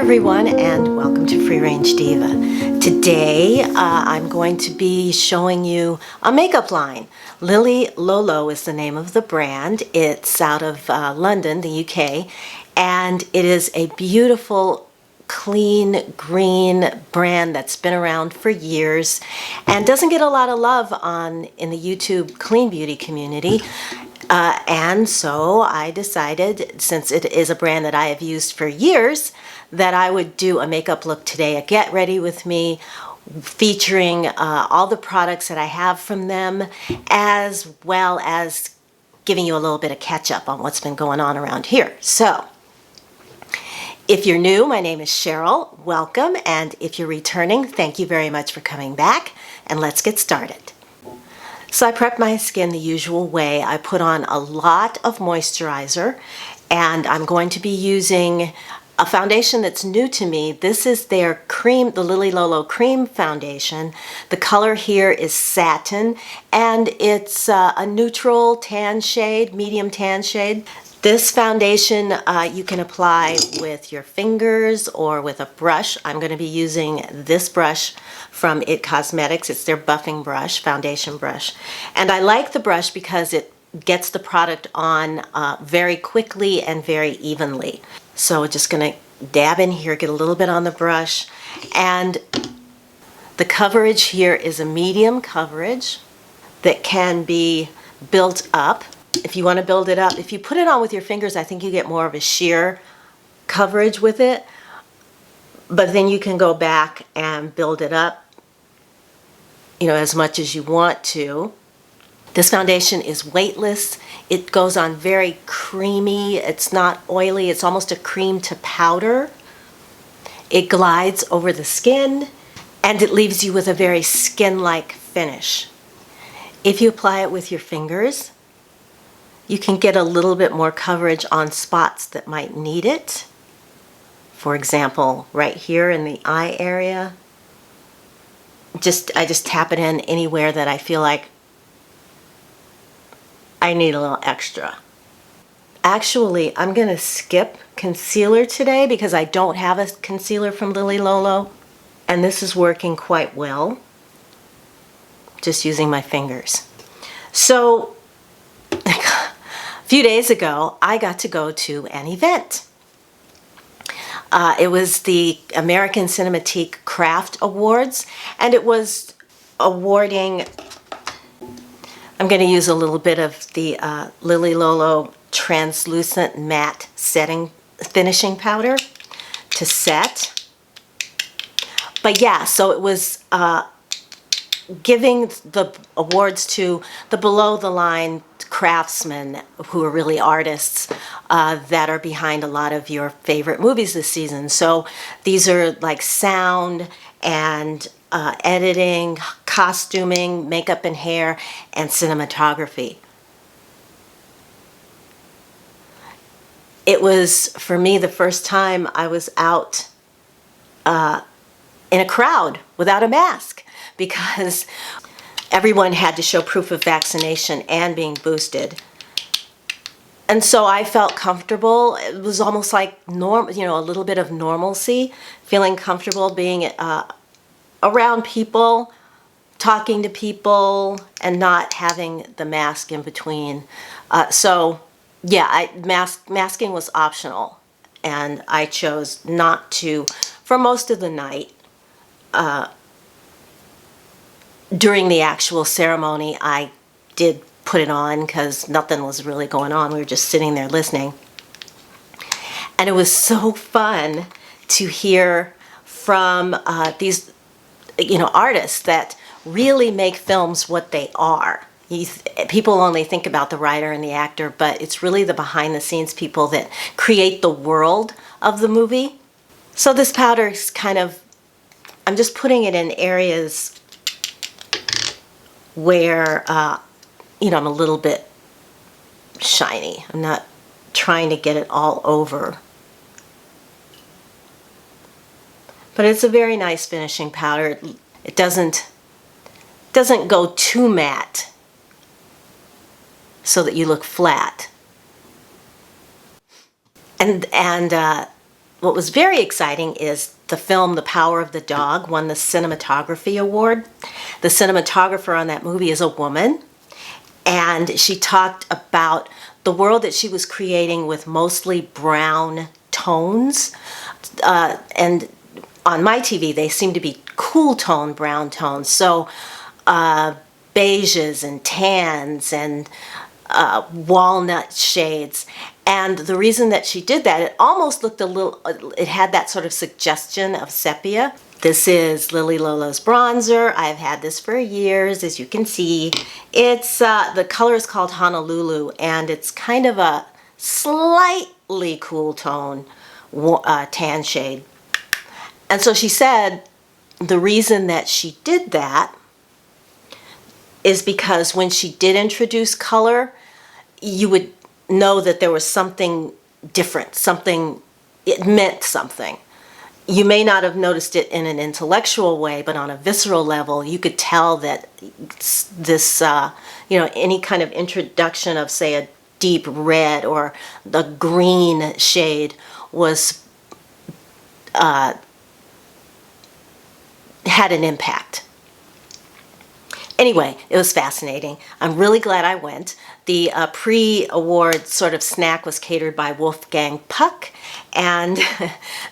everyone, and welcome to Free Range Diva. Today I'm going to be showing you a makeup line. Lily Lolo is the name of the brand. It's out of London, the UK, and it is a beautiful clean green brand that's been around for years and doesn't get a lot of love in the YouTube clean beauty community. And so I decided, since it is a brand that I have used for years, that I would do a makeup look today, a get ready with me, featuring all the products that I have from them, as well as giving you a little bit of catch up on what's been going on around here. So, if you're new, my name is Cheryl. Welcome. And if you're returning, thank you very much for coming back. And let's get started. So I prep my skin the usual way. I put on a lot of moisturizer, and I'm going to be using a foundation that's new to me. This is their cream, the Lily Lolo Cream Foundation. The color here is Satin, and it's a neutral tan shade, medium tan shade. This foundation you can apply with your fingers or with a brush. I'm going to be using this brush from It Cosmetics. It's their buffing brush, foundation brush. And I like the brush because it gets the product on very quickly and very evenly. So we're just going to dab in here, get a little bit on the brush. And the coverage here is a medium coverage that can be built up. If you want to build it up, if you put it on with your fingers, I think you get more of a sheer coverage with it. But then you can go back and build it up, you know, as much as you want to. This foundation is weightless. It goes on very creamy. It's not oily. It's almost a cream to powder. It glides over the skin, and it leaves you with a very skin-like finish. If you apply it with your fingers, you can get a little bit more coverage on spots that might need it. For example, right here in the eye area. I just tap it in anywhere that I feel like I need a little extra. Actually, I'm going to skip concealer today because I don't have a concealer from Lily Lolo, and this is working quite well, just using my fingers. So, a few days ago, I got to go to an event. It was the American Cinematique Craft Awards, and it was awarding, I'm going to use a little bit of the Lily Lolo Translucent Matte Finishing Powder to set. But yeah, so it was giving the awards to the below-the-line craftsmen who are really artists that are behind a lot of your favorite movies this season. So these are like sound and editing, costuming, makeup and hair, and cinematography. It was, for me, the first time I was out in a crowd without a mask, because everyone had to show proof of vaccination and being boosted. And so I felt comfortable. It was almost like a little bit of normalcy, feeling comfortable being around people, talking to people, and not having the mask in between. So yeah, masking was optional, and I chose not to for most of the night. During the actual ceremony, I did put it on because nothing was really going on. We were just sitting there listening. And it was so fun to hear from these, artists that really make films what they are. People only think about the writer and the actor, but it's really the behind-the-scenes people that create the world of the movie. So this powder is kind of, I'm just putting it in areas where, I'm a little bit shiny. I'm not trying to get it all over. But it's a very nice finishing powder. It doesn't go too matte so that you look flat. And what was very exciting is the film The Power of the Dog won the Cinematography Award. The cinematographer on that movie is a woman, and she talked about the world that she was creating with mostly brown tones. And on my TV, they seem to be cool tone brown tones. So beiges and tans and walnut shades. And the reason that she did that, it almost looked a little, it had that sort of suggestion of sepia. This is Lily Lolo's bronzer. I've had this for years, as you can see. It's, the color is called Honolulu, and it's kind of a slightly cool tone tan shade. And so she said the reason that she did that is because when she did introduce color, you would know that there was something different, something, it meant something. You may not have noticed it in an intellectual way, but on a visceral level, you could tell that this, any kind of introduction of, say, a deep red or the green shade was, had an impact. Anyway, it was fascinating. I'm really glad I went. The pre-award sort of snack was catered by Wolfgang Puck, and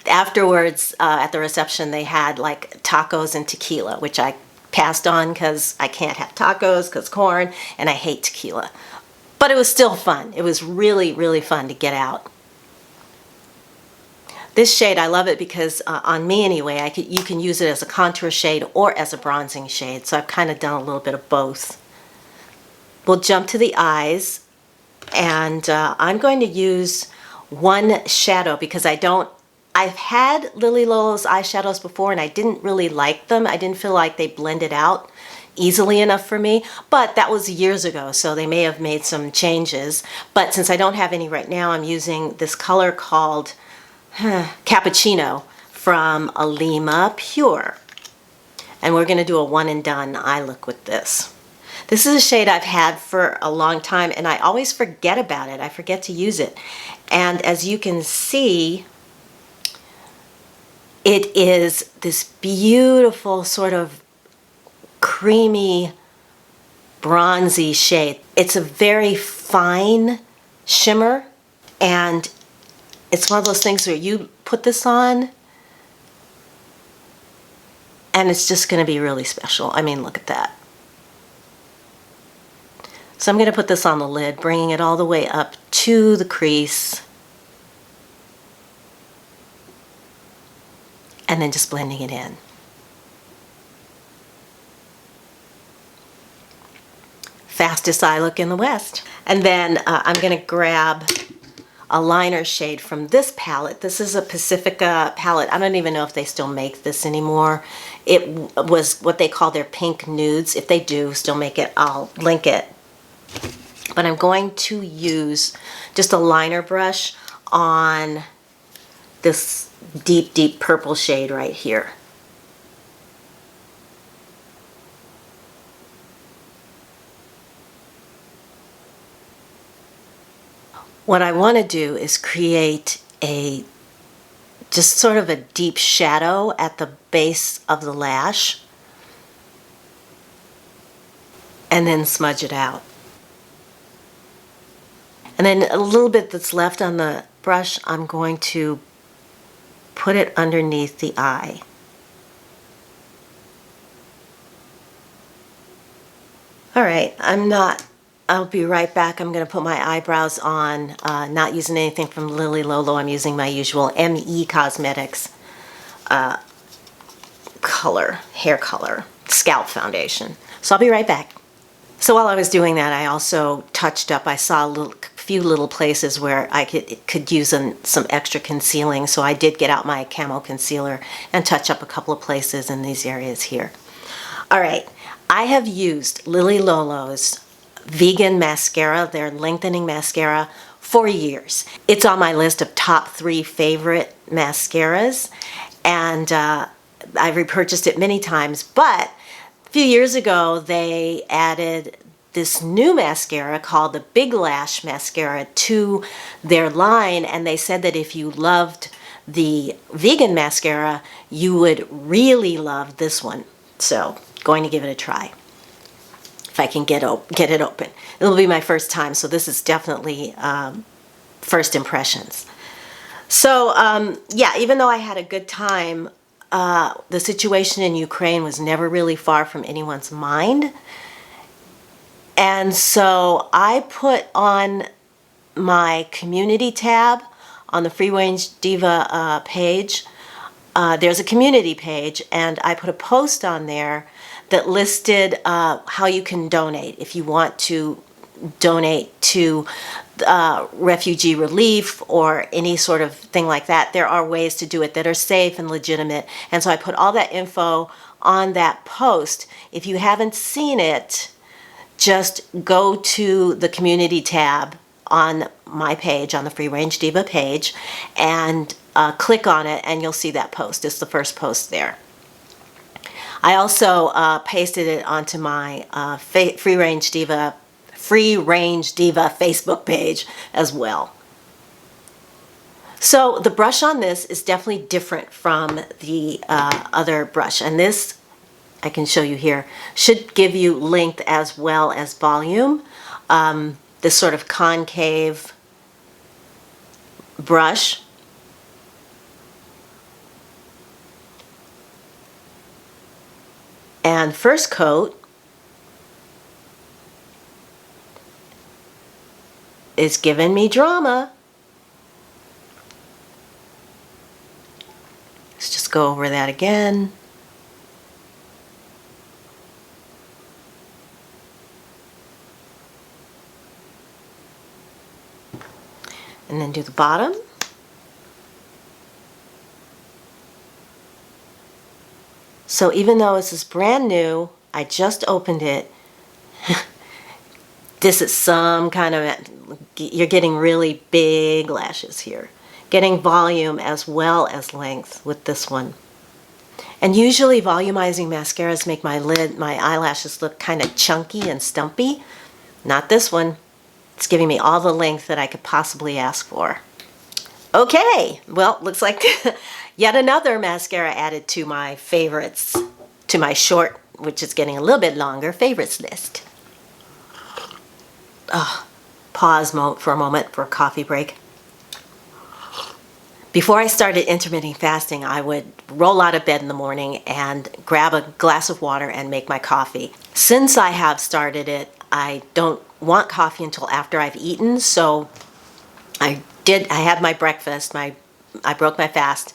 afterwards at the reception they had like tacos and tequila, which I passed on because I can't have tacos because corn, and I hate tequila. But it was still fun. It was really, really fun to get out. This shade, I love it because on me anyway, you can use it as a contour shade or as a bronzing shade. So I've kind of done a little bit of both. We'll jump to the eyes, and I'm going to use one shadow because I've had Lily Lolo's eyeshadows before and I didn't really like them. I didn't feel like they blended out easily enough for me, but that was years ago, so they may have made some changes. But since I don't have any right now, I'm using this color called Cappuccino from Alima Pure. And we're going to do a one and done eye look with this. This is a shade I've had for a long time and I always forget about it. I forget to use it. And as you can see, it is this beautiful sort of creamy, bronzy shade. It's a very fine shimmer, and it's one of those things where you put this on and it's just going to be really special. I mean, look at that. So I'm going to put this on the lid, bringing it all the way up to the crease, and then just blending it in. Fastest eye look in the West. And then I'm going to grab a liner shade from this palette. This is a Pacifica palette. I don't even know if they still make this anymore. It was what they call their pink nudes. If they do still make it, I'll link it. But I'm going to use just a liner brush on this deep, deep purple shade right here. What I want to do is create just sort of a deep shadow at the base of the lash and then smudge it out. And then a little bit that's left on the brush, I'm going to put it underneath the eye. All right, I'll be right back. I'm going to put my eyebrows on, not using anything from Lily Lolo. I'm using my usual ME Cosmetics hair color, scalp foundation. So I'll be right back. So while I was doing that, I also touched up. I saw a few little places where I could use some extra concealing. So I did get out my camo concealer and touch up a couple of places in these areas here. All right, I have used Lily Lolo's vegan mascara, their lengthening mascara, for years. It's on my list of top 3 favorite mascaras, and I've repurchased it many times, but a few years ago they added this new mascara called the Big Lash mascara to their line, and they said that if you loved the vegan mascara, you would really love this one. So, going to give it a try. If I can get it open. It'll be my first time, so this is definitely first impressions. So, yeah, even though I had a good time, the situation in Ukraine was never really far from anyone's mind. And so I put on my community tab on the Free Range Diva page. There's a community page, and I put a post on there that listed how you can donate if you want to donate to refugee relief or any sort of thing like that. There are ways to do it that are safe and legitimate. And so I put all that info on that post. If you haven't seen it, just go to the community tab on my page, on the Free Range Diva page, and click on it, and you'll see that post. It's the first post there. I also pasted it onto my Free Range Diva Facebook page as well. So the brush on this is definitely different from the other brush, and this, I can show you here, should give you length as well as volume. This sort of concave brush. And first coat is giving me drama. Let's just go over that again. And then do the bottom. So even though this is brand new, I just opened it. This is some kind of, you're getting really big lashes here. Getting volume as well as length with this one. And usually volumizing mascaras make my eyelashes look kind of chunky and stumpy. Not this one. It's giving me all the length that I could possibly ask for. Okay, well, looks like yet another mascara added to my favorites, to my short, which is getting a little bit longer, favorites list. Oh, pause for a moment for a coffee break. Before I started intermittent fasting, I would roll out of bed in the morning and grab a glass of water and make my coffee. Since I have started it, I don't want coffee until after I've eaten, so I had my breakfast, I broke my fast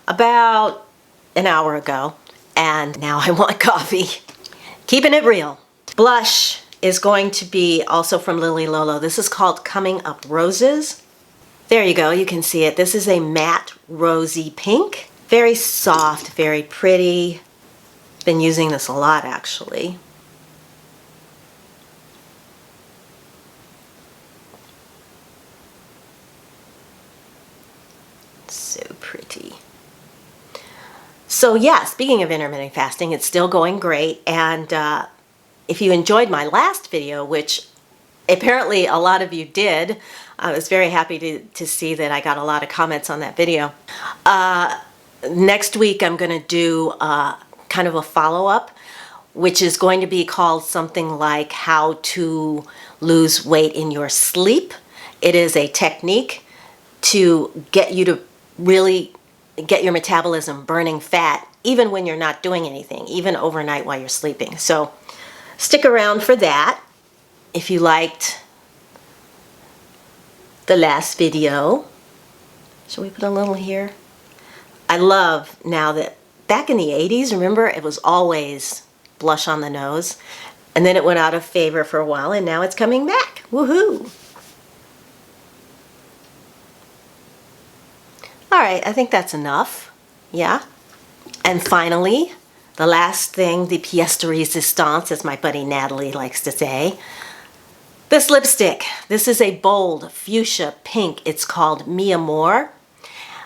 about an hour ago, and now I want coffee. Keeping it real. Blush is going to be also from Lily Lolo. This is called Coming Up Roses. There you go, you can see it. This is a matte rosy pink. Very soft, very pretty. Been using this a lot actually. So pretty. So yeah, speaking of intermittent fasting, it's still going great. And if you enjoyed my last video, which apparently a lot of you did, I was very happy to see that I got a lot of comments on that video. Next week I'm going to do kind of a follow-up, which is going to be called something like How to Lose Weight in Your Sleep. It is a technique to get you to really get your metabolism burning fat even when you're not doing anything, even overnight while you're sleeping. So stick around for that. If you liked the last video, shall we put a little here? I love now that back in the 80s, remember, it was always blush on the nose, and then it went out of favor for a while, and now it's coming back. Woohoo! All right, I think that's enough. Yeah. And finally, the last thing, the pièce de résistance, as my buddy Natalie likes to say. This lipstick. This is a bold fuchsia pink. It's called Mi Amor.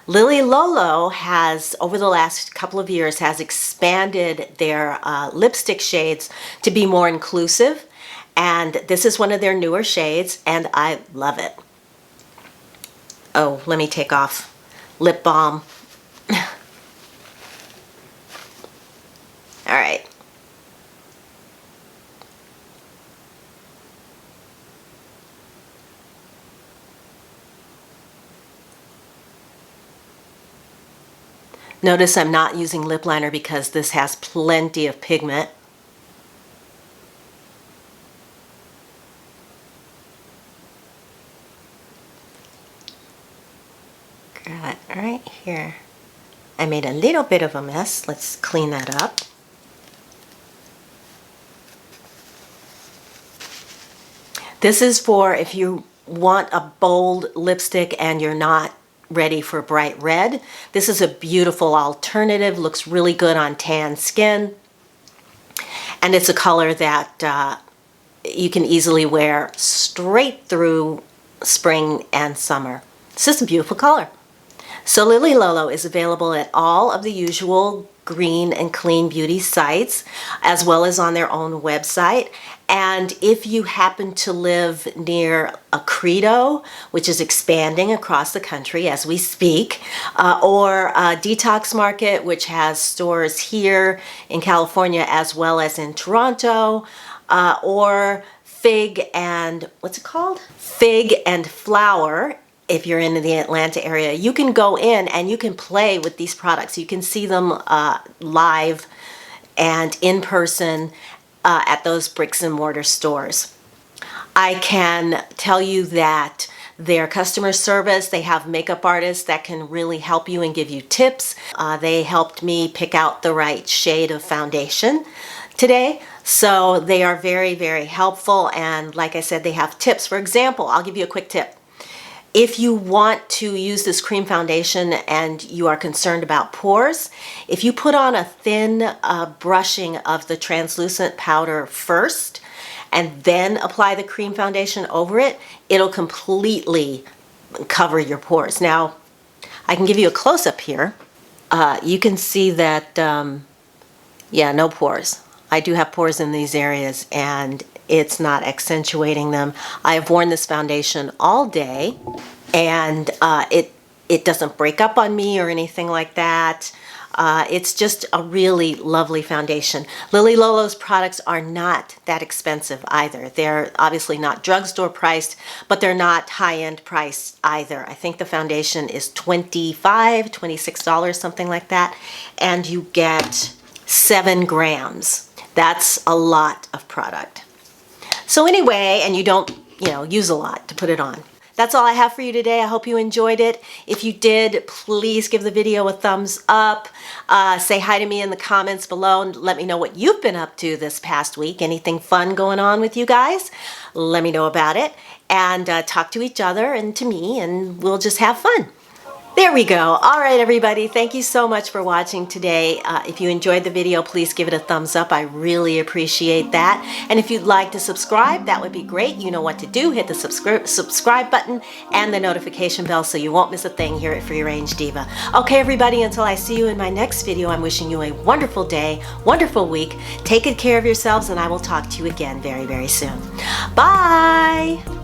Lily Lolo has, over the last couple of years, has expanded their lipstick shades to be more inclusive. And this is one of their newer shades, and I love it. Oh, let me take off lip balm. All right. Notice I'm not using lip liner because this has plenty of pigment. Grab it right here. I made a little bit of a mess. Let's clean that up. This is for if you want a bold lipstick and you're not ready for bright red. This is a beautiful alternative, looks really good on tan skin, and it's a color that you can easily wear straight through spring and summer. It's just a beautiful color. So Lily Lolo is available at all of the usual green and clean beauty sites, as well as on their own website. And if you happen to live near a Credo, which is expanding across the country as we speak, or a Detox Market, which has stores here in California as well as in Toronto, or Fig and, what's it called? Fig and Flower. If you're in the Atlanta area, you can go in and you can play with these products. You can see them live and in person at those bricks and mortar stores. I can tell you that their customer service, they have makeup artists that can really help you and give you tips. They helped me pick out the right shade of foundation today. So they are very, very helpful. And like I said, they have tips. For example, I'll give you a quick tip. If you want to use this cream foundation and you are concerned about pores, if you put on a thin brushing of the translucent powder first and then apply the cream foundation over it, it'll completely cover your pores. Now, I can give you a close-up here. You can see that, yeah, no pores. I do have pores in these areas and it's not accentuating them. I have worn this foundation all day and it doesn't break up on me or anything like that. It's just a really lovely foundation. Lily Lolo's products are not that expensive either. They're obviously not drugstore priced, but they're not high-end priced either. I think the foundation is $25, $26, something like that, and you get 7 grams. That's a lot of product. So anyway, and you don't, use a lot to put it on. That's all I have for you today. I hope you enjoyed it. If you did, please give the video a thumbs up. Say hi to me in the comments below and let me know what you've been up to this past week. Anything fun going on with you guys? Let me know about it. And talk to each other and to me, and we'll just have fun. There we go. All right, everybody. Thank you so much for watching today. If you enjoyed the video, please give it a thumbs up. I really appreciate that. And if you'd like to subscribe, that would be great. You know what to do. Hit the subscribe button and the notification bell so you won't miss a thing here at Free Range Diva. Okay, everybody, until I see you in my next video, I'm wishing you a wonderful day, wonderful week. Take good care of yourselves, and I will talk to you again very, very soon. Bye!